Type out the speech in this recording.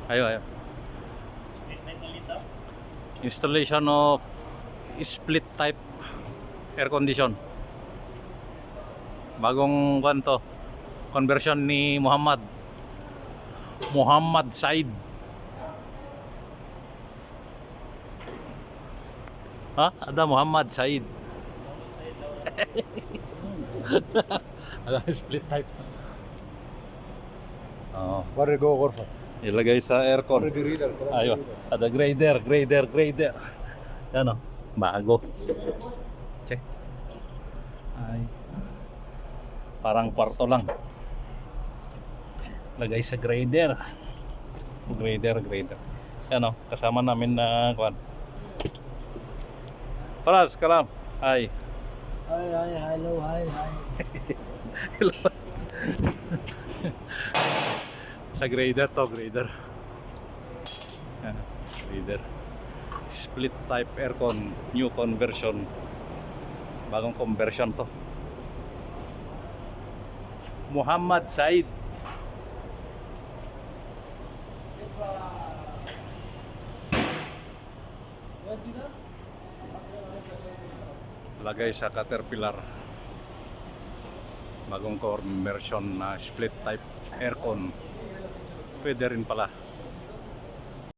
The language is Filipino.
Ayo. Installation of split type air condition. Bagong kanto. Conversion ni Muhammad Said. Ada Muhammad Said. Ada split type. وري جوه غرفه Ilagay sa aircon. Ayo, ada grader. Yan o, bago. Check. Ay. Parang kwarto lang. Lagay sa grader. Grader. Yan o, kasama namin na kuwan. Faraz, kalam. Hi. hello, hi. Sa grader to, grader. Yan, grader. Split type aircon, new conversion. Bagong conversion to. Muhammad Said. Lagay sa Caterpillar. Bagong conversion na split type aircon. Pwede rin pala